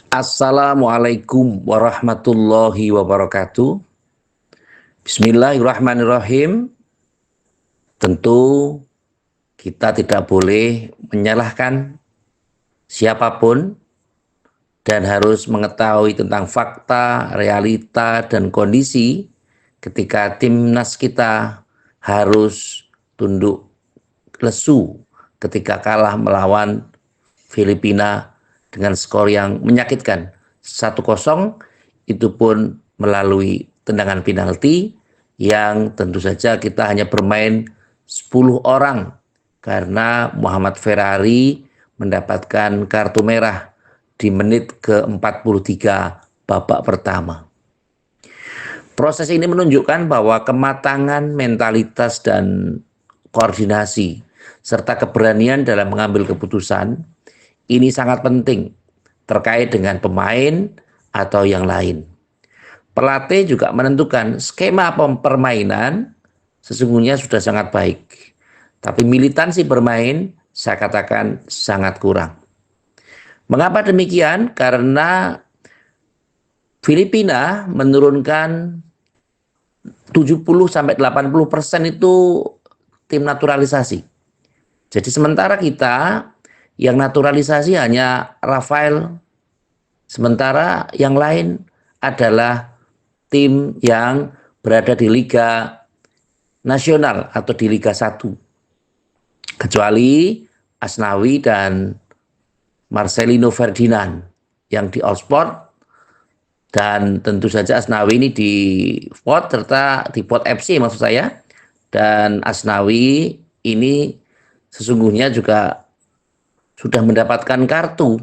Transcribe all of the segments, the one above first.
Assalamualaikum warahmatullahi wabarakatuh. Bismillahirrahmanirrahim. Tentu kita tidak boleh menyalahkan siapapun dan harus mengetahui tentang fakta, realita, dan kondisi ketika timnas kita harus tunduk lesu ketika kalah melawan Filipina dengan skor yang menyakitkan 1-0, itu pun melalui tendangan penalti yang tentu saja kita hanya bermain 10 orang karena Muhammad Ferrari mendapatkan kartu merah di menit ke-43 babak pertama. Proses ini menunjukkan bahwa kematangan mentalitas dan koordinasi serta keberanian dalam mengambil keputusan ini sangat penting terkait dengan pemain atau yang lain. Pelatih juga menentukan skema permainan sesungguhnya sudah sangat baik. Tapi militansi bermain saya katakan sangat kurang. Mengapa demikian? Karena Filipina menurunkan 70-80% itu tim naturalisasi. Jadi sementara kita yang naturalisasi hanya Rafael, sementara yang lain adalah tim yang berada di Liga Nasional atau di Liga 1. Kecuali Asnawi dan Marcelino Ferdinand yang di Allsport, dan tentu saja Asnawi ini di POT serta di POT FC maksud saya, dan Asnawi ini sesungguhnya juga sudah mendapatkan kartu.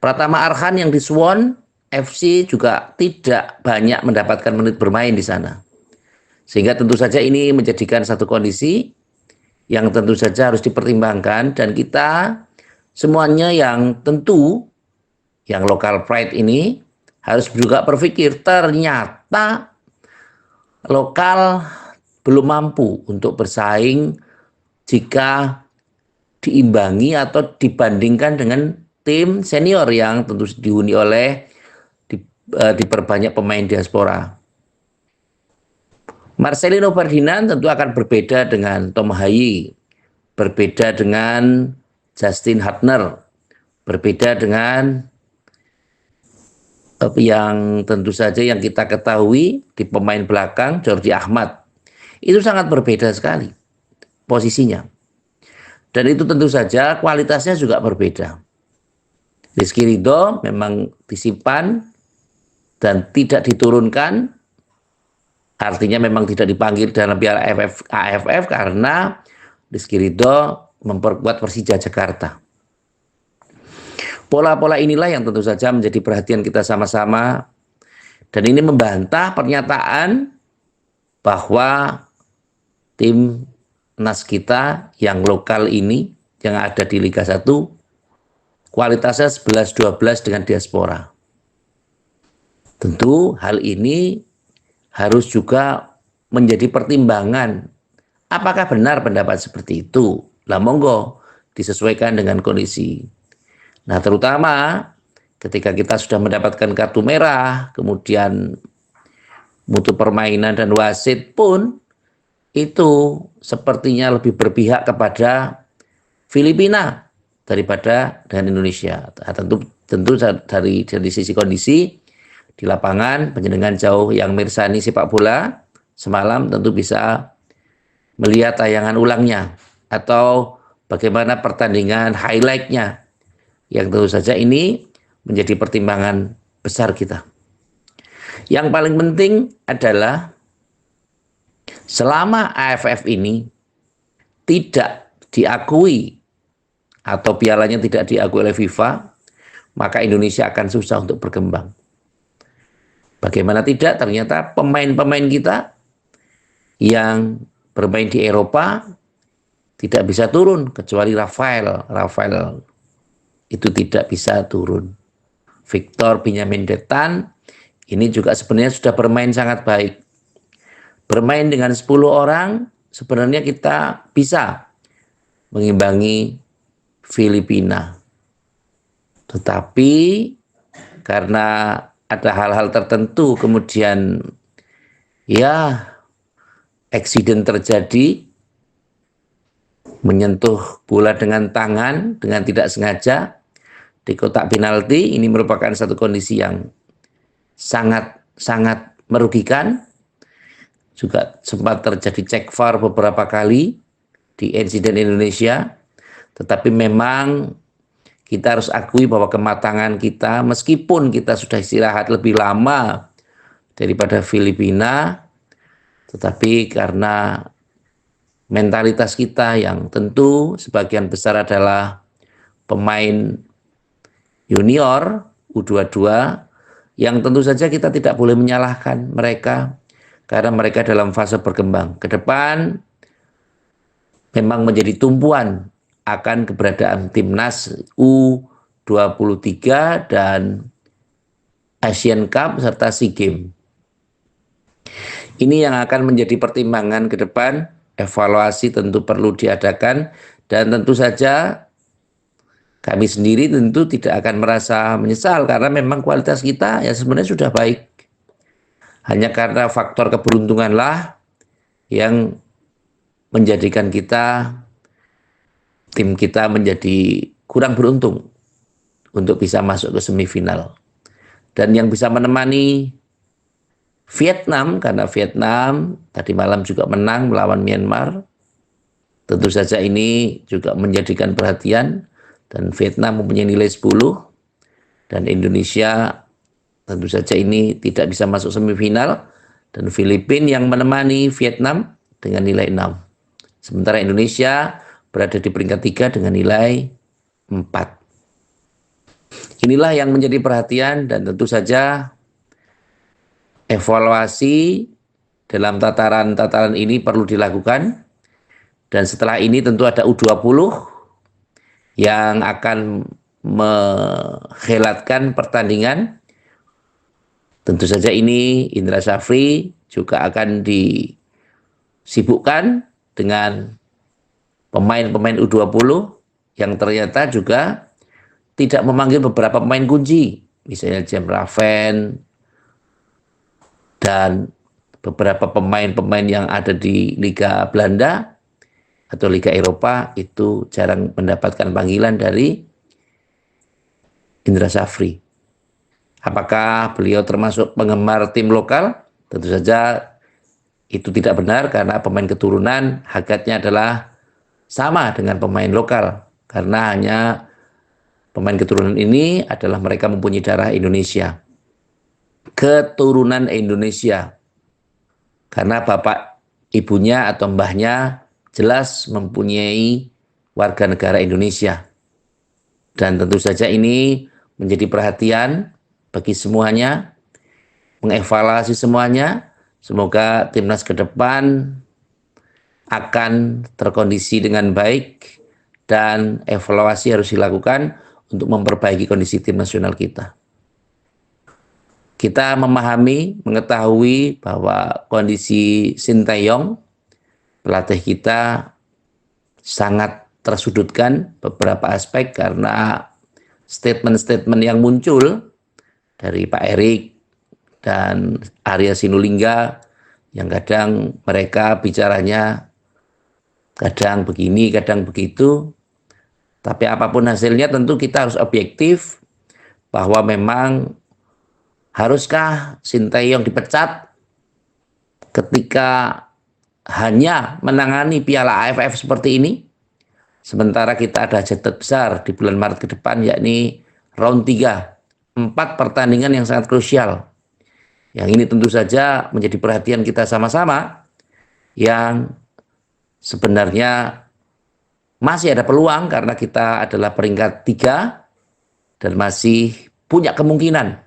Pratama Arhan yang di Suwon FC juga tidak banyak mendapatkan menit bermain di sana. Sehingga tentu saja ini menjadikan satu kondisi yang tentu saja harus dipertimbangkan, dan kita semuanya yang tentu yang local pride ini harus juga berpikir ternyata lokal belum mampu untuk bersaing jika diimbangi atau dibandingkan dengan tim senior yang tentu dihuni oleh diperbanyak pemain diaspora. Marcelino Ferdinand tentu akan berbeda dengan Tom Hayi, berbeda dengan Justin Hartner, berbeda dengan yang tentu saja yang kita ketahui di pemain belakang Jordi Ahmad. Itu sangat berbeda sekali posisinya. Dan itu tentu saja kualitasnya juga berbeda. Rizky Ridho memang disimpan dan tidak diturunkan, artinya memang tidak dipanggil dalam Piala AFF karena Rizky Ridho memperkuat Persija Jakarta. Pola-pola inilah yang tentu saja menjadi perhatian kita sama-sama, dan ini membantah pernyataan bahwa timnas kita yang lokal ini yang ada di Liga 1 kualitasnya 11-12 dengan diaspora. Tentu hal ini harus juga menjadi pertimbangan. Apakah benar pendapat seperti itu? Lah monggo disesuaikan dengan kondisi. Nah, terutama ketika kita sudah mendapatkan kartu merah, kemudian mutu permainan dan wasit pun itu sepertinya lebih berpihak kepada Filipina daripada dengan Indonesia. Nah, tentu dari sisi kondisi di lapangan penjenengan jauh yang mirsani sepak bola semalam tentu bisa melihat tayangan ulangnya atau bagaimana pertandingan highlightnya, yang tentu saja ini menjadi pertimbangan besar kita. Yang paling penting adalah selama AFF ini tidak diakui atau pialanya tidak diakui oleh FIFA, maka Indonesia akan susah untuk berkembang. Bagaimana tidak, ternyata pemain-pemain kita yang bermain di Eropa tidak bisa turun, kecuali Rafael itu tidak bisa turun. Victor Benyamin Detan ini juga sebenarnya sudah bermain sangat baik. Bermain dengan 10 orang sebenarnya kita bisa mengimbangi Filipina. Tetapi karena ada hal-hal tertentu kemudian ya eksiden terjadi, menyentuh bola dengan tangan dengan tidak sengaja di kotak penalti. Ini merupakan satu kondisi yang sangat merugikan. Juga sempat terjadi cek VAR beberapa kali di insiden Indonesia, tetapi memang kita harus akui bahwa kematangan kita, meskipun kita sudah istirahat lebih lama daripada Filipina, tetapi karena mentalitas kita yang tentu sebagian besar adalah pemain junior U22, yang tentu saja kita tidak boleh menyalahkan mereka karena mereka dalam fase berkembang. Ke depan memang menjadi tumpuan akan keberadaan timnas U23 dan Asian Cup serta SEA Games. Ini yang akan menjadi pertimbangan ke depan. Evaluasi tentu perlu diadakan, dan tentu saja kami sendiri tentu tidak akan merasa menyesal karena memang kualitas kita ya sebenarnya sudah baik. Hanya karena faktor keberuntunganlah yang menjadikan tim kita menjadi kurang beruntung untuk bisa masuk ke semifinal. Dan yang bisa menemani Vietnam, karena Vietnam tadi malam juga menang melawan Myanmar, tentu saja ini juga menjadikan perhatian, dan Vietnam mempunyai nilai 10, dan Indonesia tentu saja ini tidak bisa masuk semifinal, dan Filipina yang menemani Vietnam dengan nilai 6. Sementara Indonesia berada di peringkat 3 dengan nilai 4. Inilah yang menjadi perhatian, dan tentu saja evaluasi dalam tataran ini perlu dilakukan. Dan setelah ini tentu ada U20 yang akan menghelatkan pertandingan. Tentu saja ini Indra Syafri juga akan disibukkan dengan pemain-pemain U20 yang ternyata juga tidak memanggil beberapa pemain kunci, misalnya Jem Raven dan beberapa pemain-pemain yang ada di Liga Belanda atau Liga Eropa itu jarang mendapatkan panggilan dari Indra Syafri. Apakah beliau termasuk penggemar tim lokal? Tentu saja itu tidak benar, karena pemain keturunan hakikatnya adalah sama dengan pemain lokal, karena hanya pemain keturunan ini adalah mereka mempunyai darah Indonesia, keturunan Indonesia, karena bapak ibunya atau mbahnya jelas mempunyai warga negara Indonesia. Dan tentu saja ini menjadi perhatian bagi semuanya, mengevaluasi semuanya. Semoga timnas ke depan akan terkondisi dengan baik, dan evaluasi harus dilakukan untuk memperbaiki kondisi tim nasional kita. Kita memahami, mengetahui bahwa kondisi Sinteyong, pelatih kita, sangat tersudutkan beberapa aspek karena statement-statement yang muncul dari Pak Erik dan Arya Sinulinga, yang kadang mereka bicaranya kadang begini, kadang begitu. Tapi apapun hasilnya tentu kita harus objektif bahwa memang haruskah Sinteyong dipecat ketika hanya menangani Piala AFF seperti ini, sementara kita ada jadwal besar di bulan Maret ke depan, yakni round 3. 4 pertandingan yang sangat krusial. Yang ini tentu saja menjadi perhatian kita sama-sama, yang sebenarnya masih ada peluang karena kita adalah peringkat 3 dan masih punya kemungkinan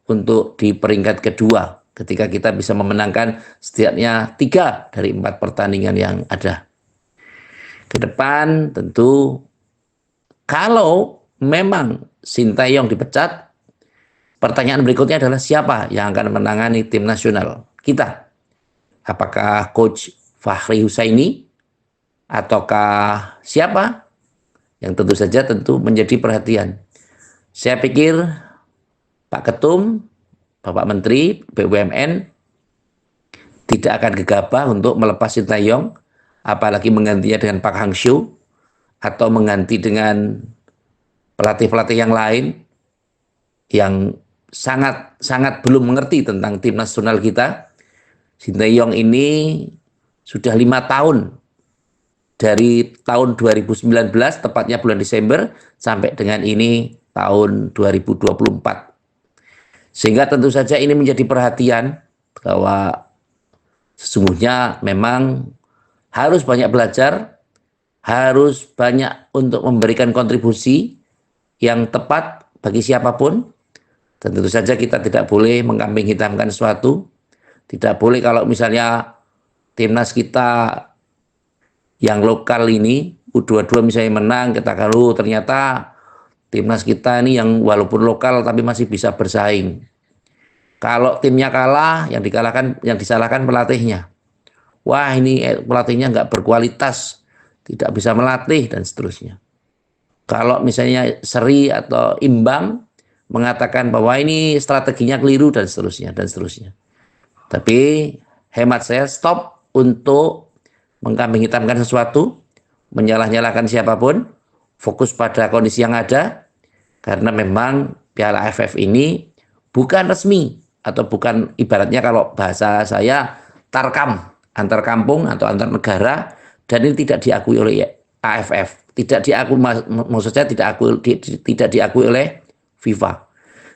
untuk di peringkat kedua ketika kita bisa memenangkan setidaknya 3 dari 4 pertandingan yang ada. Ke depan tentu kalau memang Sinteyong dipecat, pertanyaan berikutnya adalah siapa yang akan menangani tim nasional kita? Apakah Coach Fahri Husaini ataukah siapa? Yang tentu saja menjadi perhatian. Saya pikir Pak Ketum, Bapak Menteri BUMN tidak akan gegabah untuk melepas Sintayong, apalagi menggantinya dengan Pak Hangzhou atau mengganti dengan pelatih-pelatih yang lain yang sangat belum mengerti tentang tim nasional kita. Sintayong ini sudah 5 tahun, dari tahun 2019 tepatnya bulan Desember sampai dengan ini tahun 2024. Sehingga tentu saja ini menjadi perhatian bahwa sesungguhnya memang harus banyak belajar, harus banyak untuk memberikan kontribusi yang tepat bagi siapapun. Dan tentu saja kita tidak boleh mengkambing hitamkan sesuatu. Tidak boleh kalau misalnya timnas kita yang lokal ini, U22 misalnya menang, kita kalau ternyata timnas kita ini yang walaupun lokal tapi masih bisa bersaing. Kalau timnya kalah, yang disalahkan pelatihnya. Wah, ini pelatihnya nggak berkualitas, tidak bisa melatih dan seterusnya. Kalau misalnya seri atau imbang, mengatakan bahwa ini strateginya keliru dan seterusnya dan seterusnya. Tapi hemat saya stop untuk mengkambing hitamkan sesuatu, menyalah-nyalahkan siapapun, fokus pada kondisi yang ada, karena memang Piala AFF ini bukan resmi atau bukan, ibaratnya kalau bahasa saya, tarkam antar kampung atau antar negara, dan ini tidak diakui oleh AFF, tidak diakui, maksudnya tidak diakui oleh FIFA.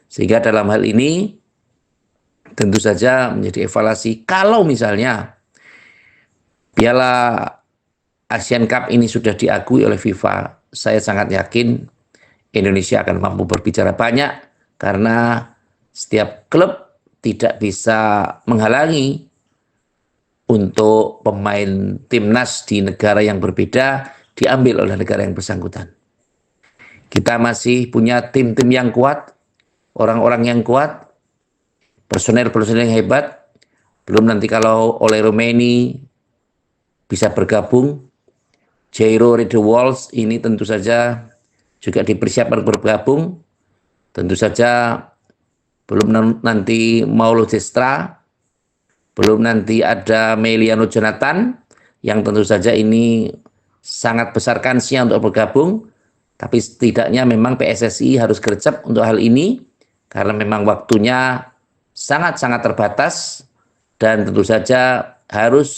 Sehingga dalam hal ini tentu saja menjadi evaluasi. Kalau misalnya Piala Asian Cup ini sudah diakui oleh FIFA, saya sangat yakin Indonesia akan mampu berbicara banyak, karena setiap klub tidak bisa menghalangi untuk pemain timnas di negara yang berbeda diambil oleh negara yang bersangkutan. Kita masih punya tim-tim yang kuat, orang-orang yang kuat, personel-personel yang hebat. Belum nanti kalau oleh Romeni bisa bergabung, Jairo Rido Walsh ini tentu saja juga dipersiapkan bergabung. Tentu saja belum nanti Maulo Destra, belum nanti ada Meliano Jonathan, yang tentu saja ini sangat besar kansnya untuk bergabung. Tapi setidaknya memang PSSI harus gercep untuk hal ini, karena memang waktunya sangat-sangat terbatas, dan tentu saja harus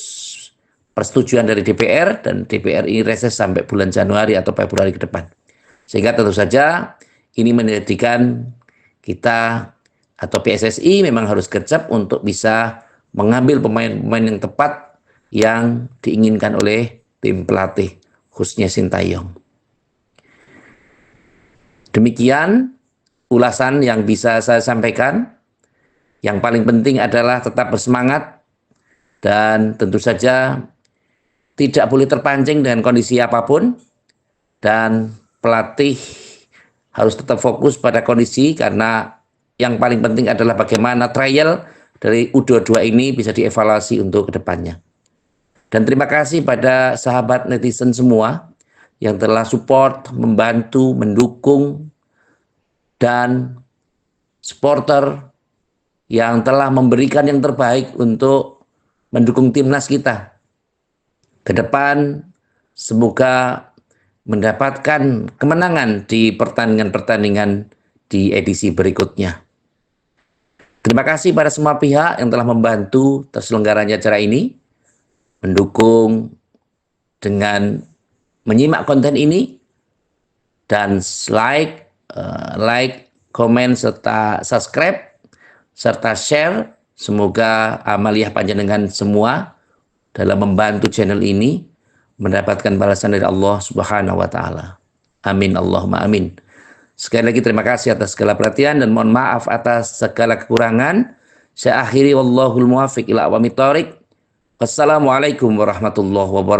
persetujuan dari DPR, dan DPR ini reses sampai bulan Januari atau Februari ke depan. Sehingga tentu saja ini menjadikan kita atau PSSI memang harus gercep untuk bisa mengambil pemain-pemain yang tepat yang diinginkan oleh tim pelatih, khususnya Sintayong. Demikian ulasan yang bisa saya sampaikan. Yang paling penting adalah tetap bersemangat, dan tentu saja tidak boleh terpancing dengan kondisi apapun, dan pelatih harus tetap fokus pada kondisi, karena yang paling penting adalah bagaimana trial dari U22 ini bisa dievaluasi untuk kedepannya. Dan terima kasih pada sahabat netizen semua yang telah support, membantu, mendukung, dan supporter yang telah memberikan yang terbaik untuk mendukung timnas kita. Ke depan semoga mendapatkan kemenangan di pertandingan-pertandingan di edisi berikutnya. Terima kasih pada semua pihak yang telah membantu terselenggaranya acara ini, mendukung dengan menyimak konten ini, dan like, komen, serta subscribe, serta share. Semoga amaliyah panjenengan semua dalam membantu channel ini mendapatkan balasan dari Allah Subhanahu wa Ta'ala. Amin, Allahumma amin. Sekali lagi terima kasih atas segala perhatian, dan mohon maaf atas segala kekurangan. Saya akhiri, wallahul muwaffiq ila aqwamit thoriq. Wassalamualaikum warahmatullahi wabarakatuh.